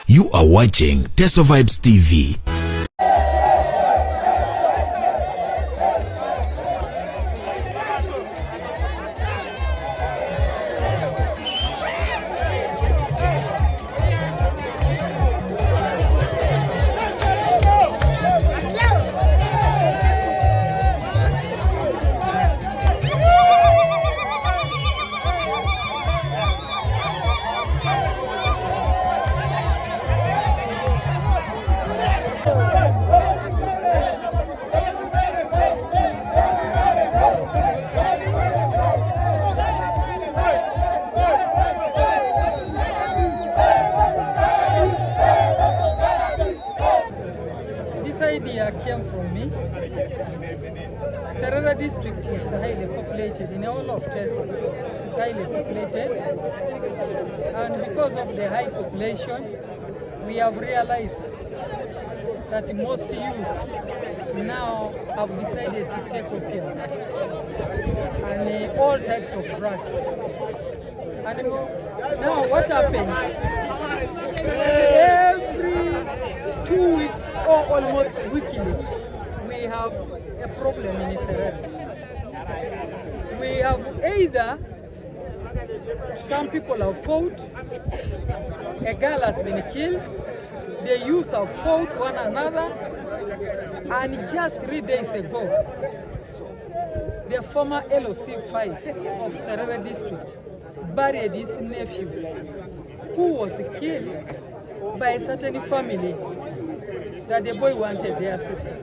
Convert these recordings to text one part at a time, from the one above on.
You are watching Teso Vibes TV. This idea came from me. Serere district is highly populated in all of Teso. It's highly populated, and because of the high population, we have realized that most youth now have decided to take opium and all types of drugs. And now what happens? Every 2 weeks or almost weekly, we have a problem in Serere. We have either some people have fought, a girl has been killed, the youth have fought one another, and just 3 days ago, the former LOC5 of Serere district buried his nephew, who was killed by a certain family that the boy wanted their sister.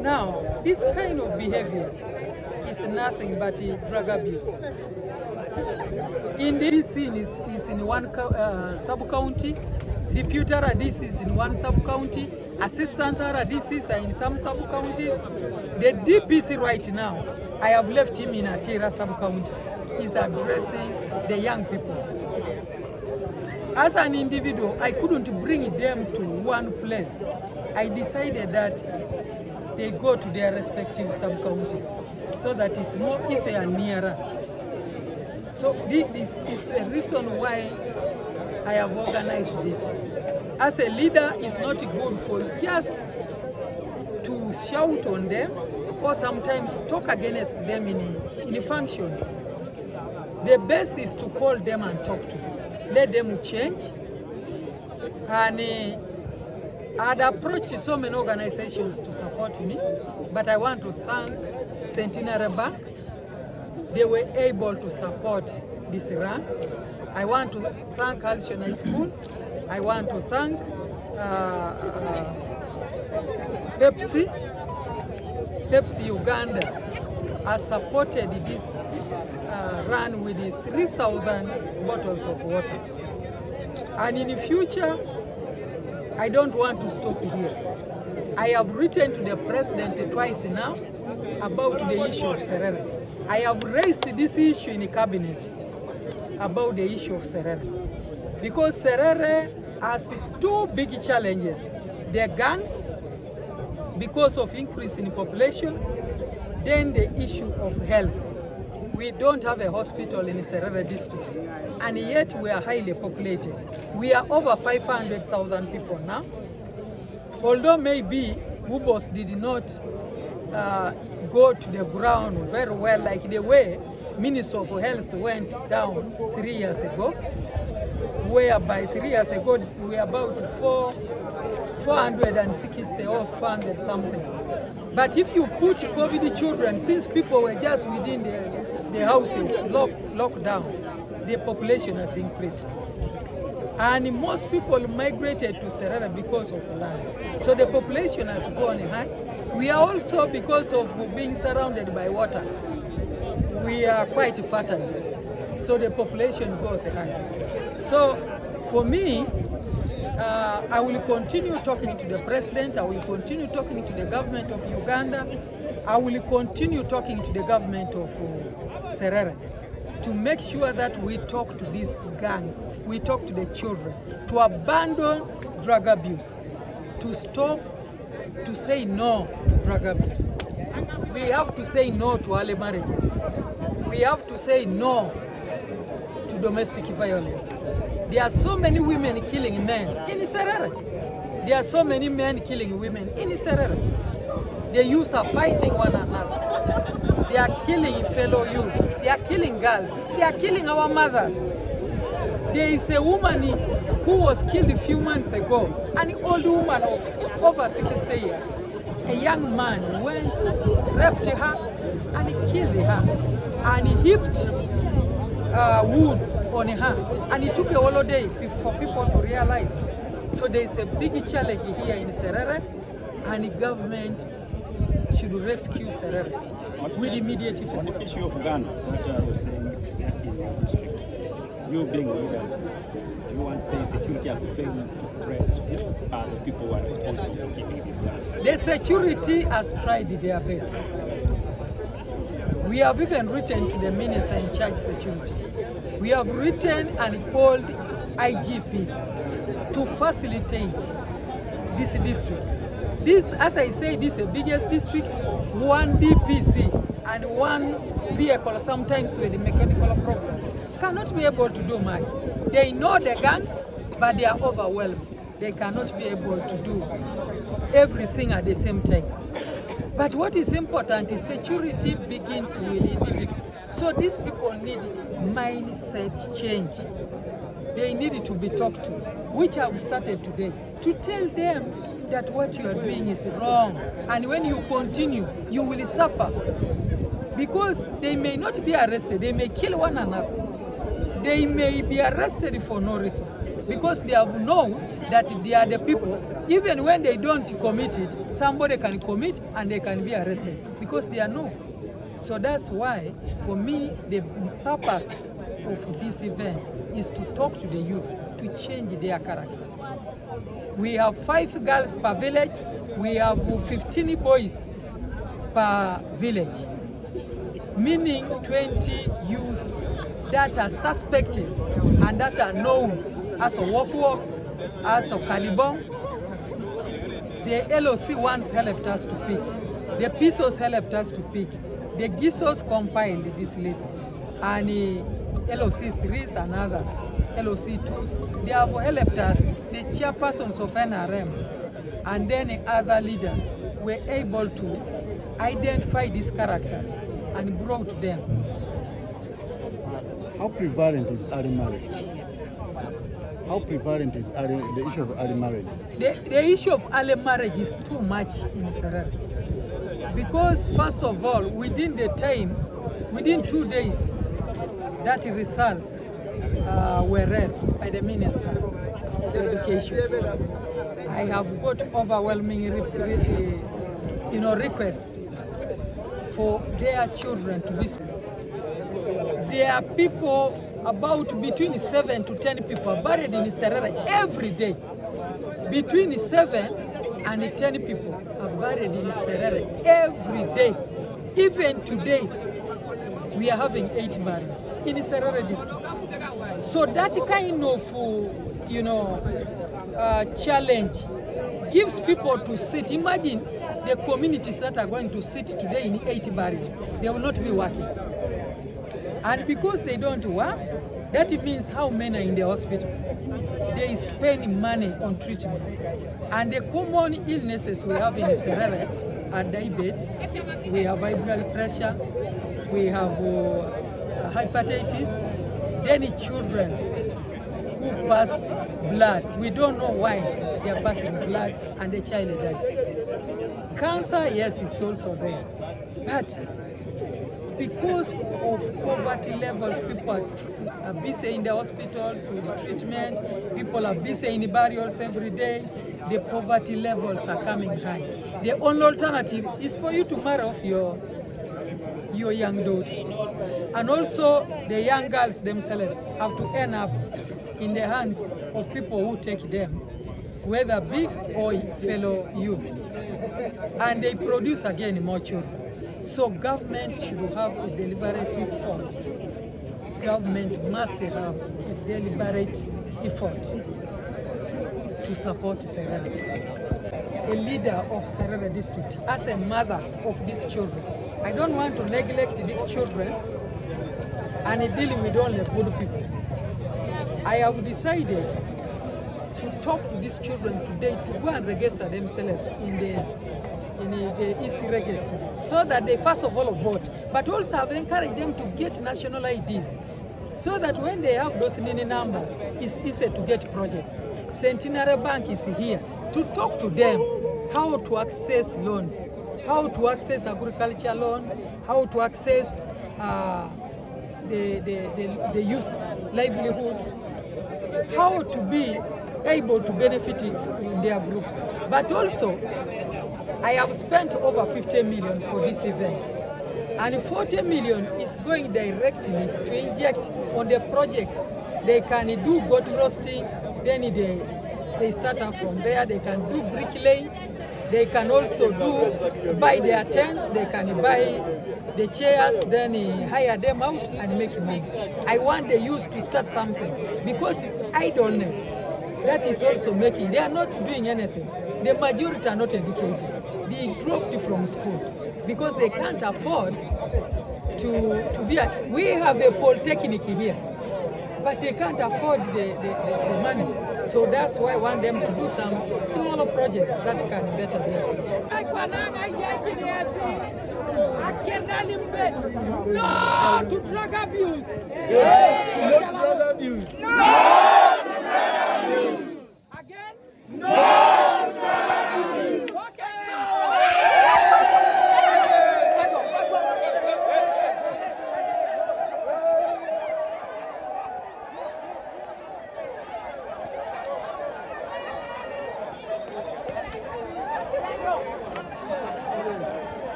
Now, this kind of behavior is nothing but drug abuse. In this scene is in one sub-county, deputy RDC is in one sub-county, assistant RDCs are in some sub-counties. The DPC right now, I have left him in Atira sub-county, is addressing the young people. As an individual, I couldn't bring them to one place. I decided that they go to their respective sub-counties so that it's more easy and nearer. So this is a reason why I have organized this. As a leader, it's not good for just to shout on them or sometimes talk against them in functions. The best is to call them and talk to them. Let them change. And I'd approached so many organizations to support me, but I want to thank Centenary Bank. They were able to support this run. I want to thank Alshon High School. I want to thank Pepsi Uganda has supported this run with 3,000 bottles of water. And in the future, I don't want to stop here. I have written to the president twice now about the issue of Serere. I have raised this issue in the cabinet about the issue of Serere. Because Serere has two big challenges. The gangs, because of increase in population, then the issue of health. We don't have a hospital in Serere district, and yet we are highly populated. We are over 500,000 people now. Although maybe Ubos did not go to the ground very well like the way Minister of Health went down 3 years ago, whereby 3 years ago we were about 460 or 400 something. But if you put COVID children, since people were just within the houses, locked down, the population has increased. And most people migrated to Serere because of land. So the population has gone high. We are also, because of being surrounded by water, we are quite fertile. So the population goes high. So for me, I will continue talking to the president. I will continue talking to the government of Uganda. I will continue talking to the government of Serere to make sure that we talk to these gangs, we talk to the children, to abandon drug abuse, to stop, to say no to drug abuse. We have to say no to early marriages. We have to say no to to domestic violence. There are so many women killing men in Serere. There are so many men killing women in Serere. The youth are fighting one another. They are killing fellow youth. They are killing girls. They are killing our mothers. There is a woman who was killed a few months ago, an old woman of over 60 years. A young man went, raped her, and he killed her, and he heaped wood on her, and it took a whole day for people to realize. So there is a big challenge here in Serere, and the government should rescue Serere with immediate effect. On the issue of guns that I was saying in your district, you being leaders, you want to say security has failed to press who are the people who are responsible for keeping these guns? The security has tried their best. We have even written to the minister in charge of security. We have written and called IGP to facilitate this district. This, as I say, this is the biggest district, one DPC and one vehicle, sometimes with the mechanical problems, cannot be able to do much. They know the guns, but they are overwhelmed. They cannot be able to do everything at the same time. But what is important is security begins with individuals. So these people need mindset change. They need to be talked to, which I've started today, to tell them that what you are doing is wrong. And when you continue, you will suffer. Because they may not be arrested, they may kill one another. They may be arrested for no reason. Because they have known that they are the people, even when they don't commit it, somebody can commit and they can be arrested. Because they are known. So that's why, for me, the purpose of this event is to talk to the youth, to change their character. We have 5 girls per village, we have 15 boys per village, meaning 20 youth that are suspected and that are known as a walk, as a Kalibong. The LOC once helped us to pick, the PISOs helped us to pick, the GISOs compiled this list, and LOC 3s and others, LOC 2s, they have helped us, the chairpersons of NRMs, and then other leaders were able to identify these characters and brought them. How prevalent is early marriage? How prevalent is the issue of early marriage? The issue of early marriage is too much in Serere. Because first of all, within 2 days, that results were read by the Minister of Education. I have got overwhelming requests for their children to be special. There are people, about between 7 to 10 people buried in Serere every day. Between 7 and 10 people are buried in Serere every day. Even today, we are having 8 burials in Serere district. So that kind of, challenge gives people to sit. Imagine the communities that are going to sit today in 8 burials. They will not be working. And because they don't work, that means how many are in the hospital? They spend money on treatment. And the common illnesses we have in Serere are diabetes, we have high blood pressure, we have hepatitis, then children who pass blood. We don't know why they are passing blood and the child dies. Cancer, yes, it's also there. But because of poverty levels, people are busy in the hospitals with treatment, people are busy in the burials every day, the poverty levels are coming high. The only alternative is for you to marry off your young daughter. And also the young girls themselves have to end up in the hands of people who take them, whether big or fellow youth. And they produce again more children. So government should have a deliberative effort. Government must have a deliberate effort to support Serere. A leader of Serere district, as a mother of these children, I don't want to neglect these children and dealing with only good people. I have decided to talk to these children today to go and register themselves in the EC register, so that they first of all vote, but also have encouraged them to get national IDs, so that when they have those NINI numbers, it's easy to get projects. Centenary Bank is here to talk to them how to access loans, how to access agriculture loans, how to access the youth livelihood, how to be able to benefit in their groups. But also, I have spent over 50 million for this event, and 40 million is going directly to inject on the projects. They can do goat roasting, then they start up from there. They can do bricklaying, they can also buy their tents, they can buy the chairs, then hire them out and make money. I want the youth to start something, because it's idleness that is also making. They are not doing anything. The majority are not educated. They dropped from school because they can't afford to be. We have a polytechnic here, but they can't afford the money. So that's why I want them to do some smaller projects that can better their future. No to drug abuse. Yes, no to drug abuse. No to drug abuse. Again? No to drug abuse. Okay.